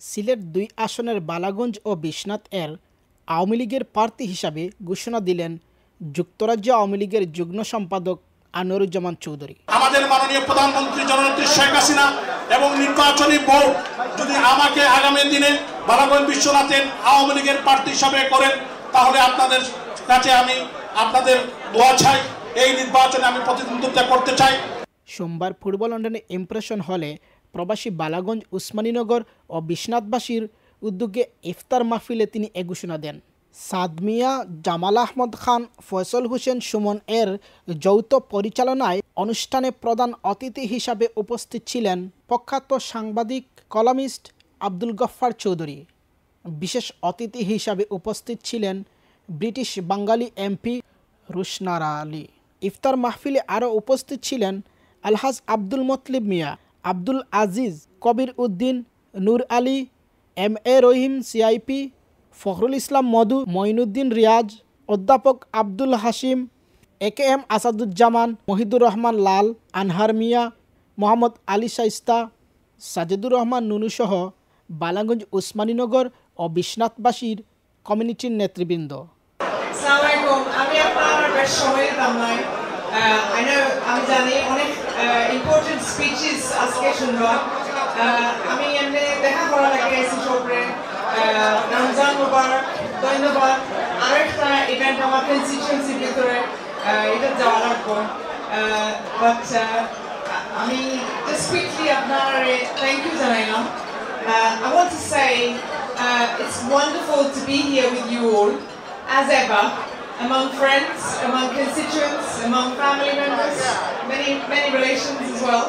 সিলেট ২ আসনের বালাগঞ্জ ও বিশ্বনাথ এর আওয়ামী লীগের প্রার্থী হিসাবে ঘোষণা দিলেন যুক্তরাজ্য আওয়ামী লীগের যুগ্ম সম্পাদক আনোয়ারুজ্জামান চৌধুরী। আমাদের মাননীয় প্রধানমন্ত্রী জননেত্রী শেখ হাসিনা এবং নির্বাচনী বোর্ড যদি আমাকে আগামী দিনে বালাগঞ্জ বিশ্বনাথের আওয়ামী লীগের প্রার্থী হিসাবে করেন, তাহলে আপনাদের কাছে আমি আপনাদের দোয়া চাই। এই নির্বাচনে আমি প্রতিদ্বন্দ্বিতা করতে চাই। সোমবার পূর্ব লন্ডনে ইমপ্রেশন হলে প্রবাসী বালাগঞ্জ উসমানীনগর ও বিশ্বনাথবাসীর উদ্যোগে ইফতার মাহফিলে তিনি এ ঘোষণা দেন। সাদ মিয়া, জামাল আহমদ খান, ফয়সল হোসেন সুমন এর যৌথ পরিচালনায় অনুষ্ঠানে প্রধান অতিথি হিসাবে উপস্থিত ছিলেন প্রখ্যাত সাংবাদিক কলামিস্ট আব্দুল গফফার চৌধুরী। বিশেষ অতিথি হিসাবে উপস্থিত ছিলেন ব্রিটিশ বাঙালি এমপি রুশনারা আলী। ইফতার মাহফিলে আরও উপস্থিত ছিলেন আলহাজ আব্দুল মতলিব মিয়া, আব্দুল আজিজ, কবির উদ্দিন, নূর আলী, এম.এ. রহিম সিআইপি, ফখরুল ইসলাম মধু, মঈনুদ্দিন রিয়াজ, অধ্যাপক আব্দুল হাশিম, এ.কে.এম. আসাদুজ্জামান, মহিদুর রহমান লাল, আনহার মিয়া, মোহাম্মদ আলী শাইস্তা, সাজেদুর রহমান নুনুসহ বালাগঞ্জ উসমানীনগর ও বিশ্বনাথবাসীর কমিউনিটির নেতৃবৃন্দ। আমি আপনার বেশ সময় দিতাম নয়। আমি জানি অনেক ইম্পর্টেন্ট স্পিচেস আজকে শুনবো। আমি এমনি দেখা করা লাগে এসি শোপরে রমজান মুবারক, ধন্যবাদ। আরেকটা ইভেন্ট আমার কনস্টিটিউয়েন্সির ভিতরে এটা যাওয়া লাগবো। বাট আমি জাস্ট কুইকলি আপনার থ্যাংক ইউ জানাইলাম। I want to say it's wonderful to be here with you all, as ever, among friends, among constituents, among family members, many relations as well.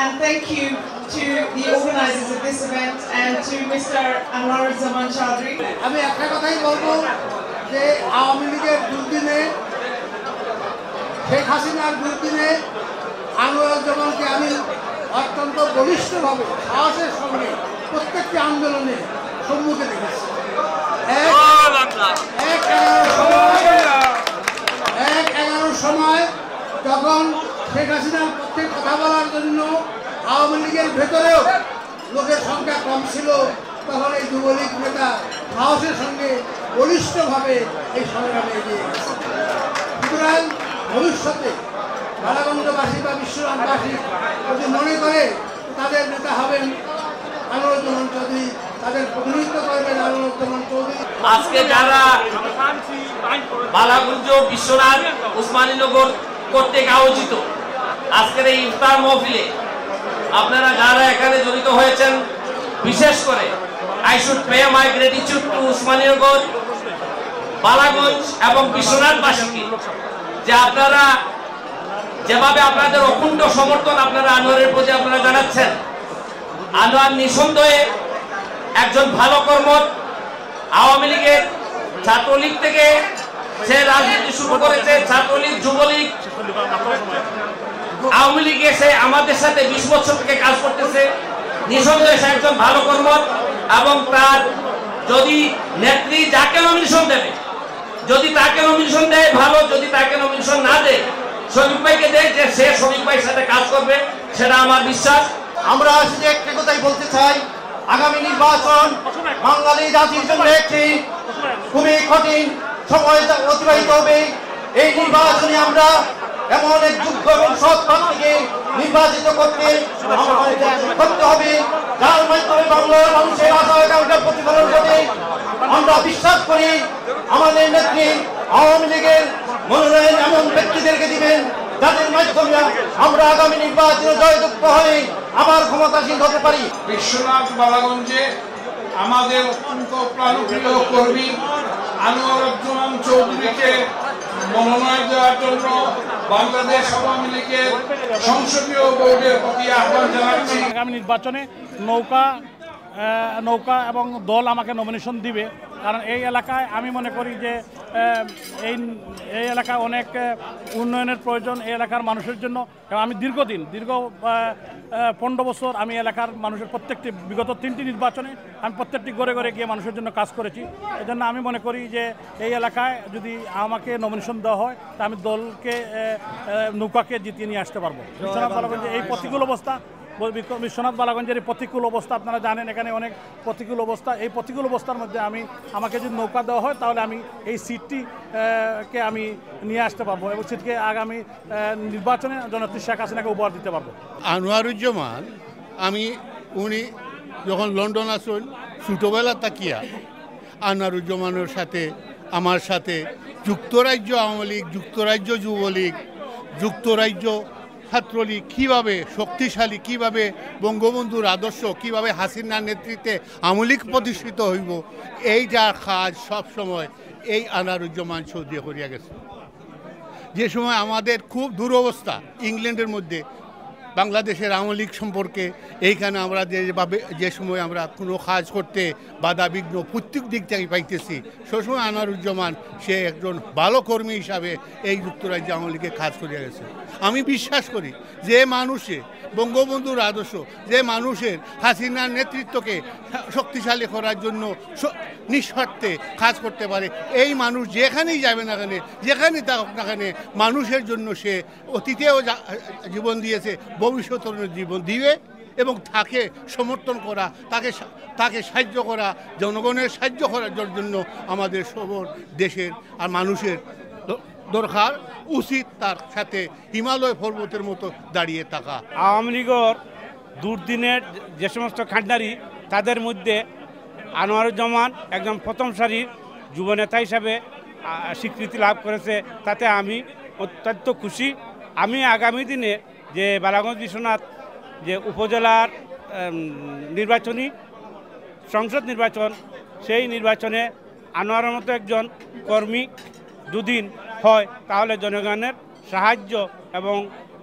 And thank you to the organisers of this event and to Mr. Anwaruজ্জামান Chowdhury. আমি একটা কথাই বলবো যে আওয়ামী লীগের দুর্দিনে, শেখ হাসিনার দুর্দিনে আনোয়ারুজ্জামানকে আমি অত্যন্ত বলিষ্ঠভাবে সাহসের সঙ্গে প্রত্যেকটি আন্দোলনে সম্মুখে দেখেছি। এক 11 সময় যখন শেখ হাসিনার পক্ষে কথা বলার জন্য আওয়ামী লীগের ভেতরেও লোকের সংখ্যা কম ছিল, তখন এই যুবলীগ নেতা সাহসের সঙ্গে বলিষ্ঠভাবে এই সংগ্রামে এগিয়ে গেছে। সুতরাং ভবিষ্যতে বালাগঞ্জবাসী বা বিশ্বনাথবাসী যদি মনে করে তাদের নেতা হবেন আনোয়ারুজ্জামান চৌধুরী, তাদের প্রতিনিধিত্ব করবেন আনোয়ারুজ্জামান চৌধুরী। আজকে যারা বালাগঞ্জ বিশ্বনাথ উসমানীনগর কর্তৃক আয়োজিত আজকের এই ইফতার মাহফিলে আপনারা যারা এখানে জড়িত হয়েছেন, বিশেষ করে I should pay my gratitude to Osmaninagar, Balaganj এবং বিশ্বনাথবাসীকে যে আপনারা যেভাবে আপনাদের অকুণ্ঠ সমর্থন আপনারা আনোয়ারের প্রতি আপনারা জানাচ্ছেন। আনোয়ার নিঃসন্দেহে একজন ভালো কর্মঠ। আওয়ামী লীগের ছাত্রলীগ থেকে সে রাজনীতি শুরু করেছে, ছাত্রলীগ, যুবলীগ, আওয়ামী লীগে সে আমাদের সাথে 20 বছর থেকে কাজ করতেছে। নিঃসন্দেহে সে একজন ভালো কর্মঠ এবং তার যদি নেত্রী যাকে নমিনেশন দেবে, যদি তাকে নমিনেশন দেয় ভালো, যদি তাকে নমিনেশন না দেয় শফিক ভাইকে দেয়, যে সে শফিক ভাইয়ের সাথে কাজ করবে, সেটা আমার বিশ্বাস। আমরা আজকে একটা কথাই বলতে চাই, আগামী নির্বাচন বাঙালি জাতির জন্য একটি খুবই কঠিন সময় অতিবাহিত হবে। এই নির্বাচনে আমরা এমন এক যোগ্য এবং সৎ প্রার্থীকে নির্বাচিত করতে হবে, যার মাধ্যমে বাংলার মানুষের আশা আকাঙ্ক্ষা প্রতিফলন ঘটে। আমরা বিশ্বাস করি আমাদের নেত্রী আওয়ামী লীগের মনোনয়ন এমন ব্যক্তিদেরকে দিবেন যাদের মাধ্যমে আমরা আগামী নির্বাচনে জয়যুক্ত হয়ে আবার ক্ষমতাসীন হতে পারি। বিশ্বনাথ বালাগঞ্জে আমাদের অত্যন্ত প্রাণপ্রিয় কর্মী আনোয়ারুজ্জামান চৌধুরীকে মনোনয়ন দেওয়ার জন্য বাংলাদেশ আওয়ামী লীগের সংসদীয় বোর্ডের প্রতি আহ্বান জানাচ্ছি। আগামী নির্বাচনে নৌকা এবং দল আমাকে নমিনেশন দিবে, কারণ এই এলাকায় আমি মনে করি যে এই এলাকায় অনেক উন্নয়নের প্রয়োজন এই এলাকার মানুষের জন্য। এবং আমি দীর্ঘ 15 বছর আমি এলাকার মানুষের প্রত্যেকটি বিগত 3টি নির্বাচনে আমি প্রত্যেকটি ঘরে ঘরে গিয়ে মানুষের জন্য কাজ করেছি। এজন্য আমি মনে করি যে এই এলাকায় যদি আমাকে নমিনেশন দেওয়া হয় তা আমি দলকে নৌকাকে জিতিয়ে নিয়ে আসতে পারবো। এই প্রতিকূল অবস্থা বিশ্বনাথ বালাগঞ্জের এই প্রতিকূল অবস্থা আপনারা জানেন, এখানে অনেক প্রতিকূল অবস্থা। এই প্রতিকূল অবস্থার মধ্যে আমাকে যদি নৌকা দেওয়া হয় তাহলে আমি এই সিটটিকে আমি নিয়ে আসতে পারবো এবং সিটকে আগামী নির্বাচনে জননেত্রী শেখ হাসিনাকে উপহার দিতে পারবো। আনোয়ারুজ্জামান উনি যখন লন্ডন আসুন ছোটোবেলা তাকিয়া আনোয়ারুজ্জামানের সাথে আমার সাথে যুক্তরাজ্য আওয়ামী লীগ, যুক্তরাজ্য যুবলীগ, যুক্তরাজ্য ছাত্রলীগ কীভাবে শক্তিশালী, কীভাবে বঙ্গবন্ধুর আদর্শ, কীভাবে হাসিনার নেতৃত্বে আওয়ামী লীগ প্রতিষ্ঠিত হইব, এইটা কাজ সবসময় এই আনোয়ারুজ্জামান চৌধুরী করিয়া গেছে। যে সময় আমাদের খুব দুরবস্থা ইংল্যান্ডের মধ্যে বাংলাদেশের আওয়ামী লীগ সম্পর্কে, এইখানে আমরা যে সময় আমরা কোনো কাজ করতে বাধা বিঘ্ন প্রত্যেক দিক থেকে পাইতেছি, সে সময় আনোয়ারুজ্জামান সে একজন ভালো কর্মী হিসাবে এই যুক্তরাজ্যে আওয়ামী লীগে কাজ করে গেছে। আমি বিশ্বাস করি যে মানুষে বঙ্গবন্ধুর আদর্শ, যে মানুষের হাসিনার নেতৃত্বকে শক্তিশালী করার জন্য নিঃস্বার্থে কাজ করতে পারে, এই মানুষ যেখানেই যাবে না কেন, যেখানেই থাকুক না কেন, মানুষের জন্য সে অতীতেও জীবন দিয়েছে, ভবিষ্যতের জীবন দিবে এবং তাকে সমর্থন করা, তাকে সাহায্য করা, জনগণের সাহায্য করার জন্য আমাদের সবর দেশের আর মানুষের দরকার, উচিত তার সাথে হিমালয় পর্বতের মতো দাঁড়িয়ে থাকা। আওয়ামী লীগের দুর্দিনের যে সমস্ত খান্ডারি, তাদের মধ্যে আনোয়ারুজ্জামান একজন প্রথম সারির যুবনেতা হিসাবে স্বীকৃতি লাভ করেছে, তাতে আমি অত্যন্ত খুশি। আমি আগামী দিনে যে বালাগঞ্জ বিশ্বনাথ যে উপজেলার নির্বাচনী সংসদ নির্বাচন, সেই নির্বাচনে আনোয়ারের মতো একজন কর্মী দুদিন হয়, তাহলে জনগণের সাহায্য এবং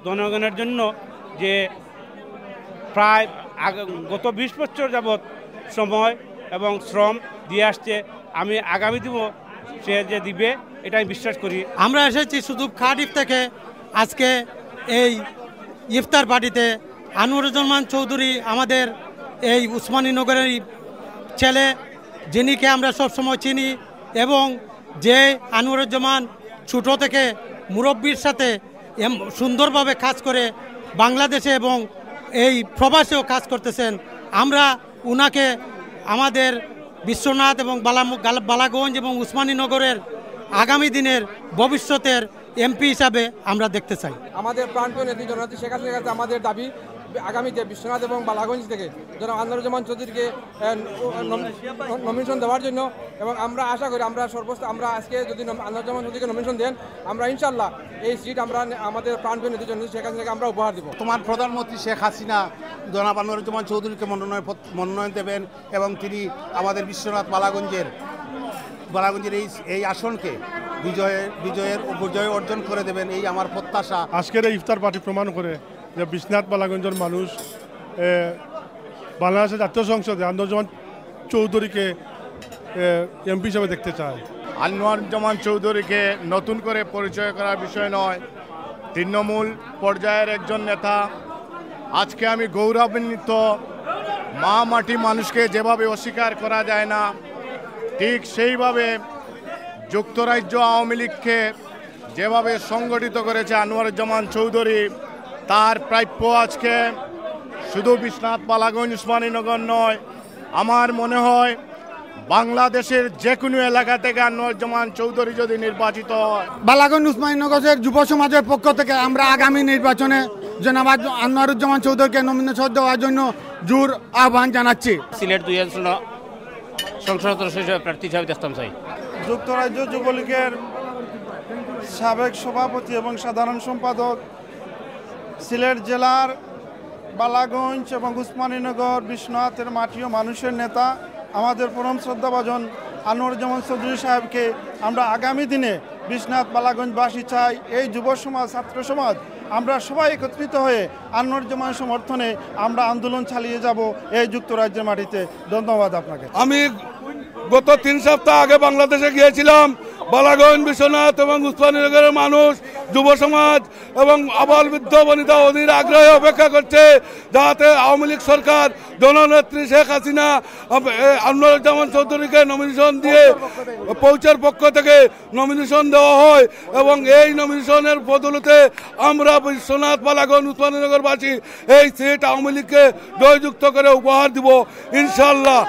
জনগণের জন্য যে প্রায় গত 20 বছর যাবৎ সময় এবং শ্রম দিয়ে আসছে, আমি আগামী দিব সে যে দিবে এটাই বিশ্বাস করি। আমরা এসেছি শুধু কার্ডিফ থেকে আজকে এই ইফতার পার্টিতে। আনোয়ারুজ্জামান চৌধুরী আমাদের এই উসমানীনগরের ছেলে, যিনিকে আমরা সবসময় চিনি, এবং যে আনোয়ারুজ্জামান ছোটো থেকে মুরব্বীর সাথে সুন্দরভাবে কাজ করে বাংলাদেশে এবং এই প্রবাসেও কাজ করতেছেন। আমরা উনাকে আমাদের বিশ্বনাথ এবং বালাগঞ্জ এবং উসমানীনগরের আগামী দিনের ভবিষ্যতের এমপি হিসাবে আমরা দেখতে চাই। আমাদের প্রাণপ্রিয় নেত্রী জননেত্রী শেখ হাসিনার কাছে আমাদের দাবি, আগামীতে বিশ্বনাথ এবং বালাগঞ্জ থেকে জনাব আনোয়ারুজ্জামান চৌধুরীকে নমিনেশন দেওয়ার জন্য, এবং আমরা আশা করি আমরা আজকে যদি আনোয়ারুজ্জামান চৌধুরীকে নমিনেশন দেন, আমরা ইনশাল্লাহ এই সিট আমরা আমাদের প্রাণপ্রিয় নেত্রী জননেত্রী শেখ হাসিনাকে আমরা উপহার দেব। তোমার প্রধানমন্ত্রী শেখ হাসিনা জনাব আনোয়ারুজ্জামান চৌধুরীকে মনোনয়ন দেবেন এবং তিনি আমাদের বিশ্বনাথ বালাগঞ্জের এই আসনকে বিজয় অর্জন করে দেবেন, এই আমার প্রত্যাশা। আজকের এই ইফতার পার্টি প্রমাণ করে যে বিশ্বনাথ বালাগঞ্জের মানুষ বাংলাদেশের জাতীয় সংসদে আনোয়ারুজ্জামান চৌধুরীকে এমপি হিসেবে দেখতে চায়। আনোয়ারুজ্জামান চৌধুরীকে নতুন করে পরিচয় করার বিষয় নয়, তৃণমূল পর্যায়ের একজন নেতা। আজকে আমি গৌরবান্বিত, মা মাটি মানুষকে যেভাবে অস্বীকার করা যায় না, ঠিক সেইভাবে যুক্তরাজ্য আওয়ামী লীগকে যেভাবে সংগঠিত করেছে আনোয়ারুজ্জামান চৌধুরী, তার প্রাপ্য আজকে শুধু বিশ্বনাথ বালাগঞ্জ উসমানীনগর নয়, আমার মনে হয় বাংলাদেশের যে কোনো এলাকা থেকে আনোয়ারুজ্জামান চৌধুরী যদি নির্বাচিত হয়। বালাগঞ্জ উসমানীনগরের যুব সমাজের পক্ষ থেকে আমরা আগামী নির্বাচনে জনাব আনোয়ারুজ্জামান চৌধুরীকে নমিনেশন দেওয়ার জন্য জোর আহ্বান জানাচ্ছি। সিলেট 2 সংসদ সদস্য প্রার্থী হিসাবে দেখতাম চাই। যুক্তরাজ্য যুবলীগের সাবেক সভাপতি এবং সাধারণ সম্পাদক, সিলেট জেলার বালাগঞ্জ এবং উসমানীনগর বিশ্বনাথের মাটি ও মানুষের নেতা আমাদের পরম শ্রদ্ধাভাজন আনোয়ারুজ্জামান চৌধুরী সাহেবকে আমরা আগামী দিনে বিশ্বনাথ বালাগঞ্জবাসী চাই। এই যুব সমাজ, ছাত্র সমাজ আমরা সবাই একত্রিত হয়ে আনোয়ারুজ্জামান সমর্থনে আমরা আন্দোলন চালিয়ে যাব এই যুক্তরাজ্যের মাটিতে। ধন্যবাদ আপনাকে। আমি গত 3 সপ্তাহ আগে বাংলাদেশে গিয়েছিলাম। বালাগঞ্জ, বিশ্বনাথ এবং উসমানীনগরের মানুষ যুব সমাজ এবং আবাল বৃদ্ধ বনিতা অধীর আগ্রহে অপেক্ষা করছে যাতে আওয়ামী লীগ সরকার জননেত্রী শেখ হাসিনা আনোয়ারুজ্জামান চৌধুরীকে নমিনেশন দিয়ে পৌঁছার পক্ষ থেকে নমিনেশন দেওয়া হয় এবং এই নমিনেশনের বদলতে আমরা বিশ্বনাথ বালাগঞ্জ উসমানীনগরবাসী এই সিট আওয়ামী লীগকে জয়যুক্ত করে উপহার দিব ইনশাল্লাহ।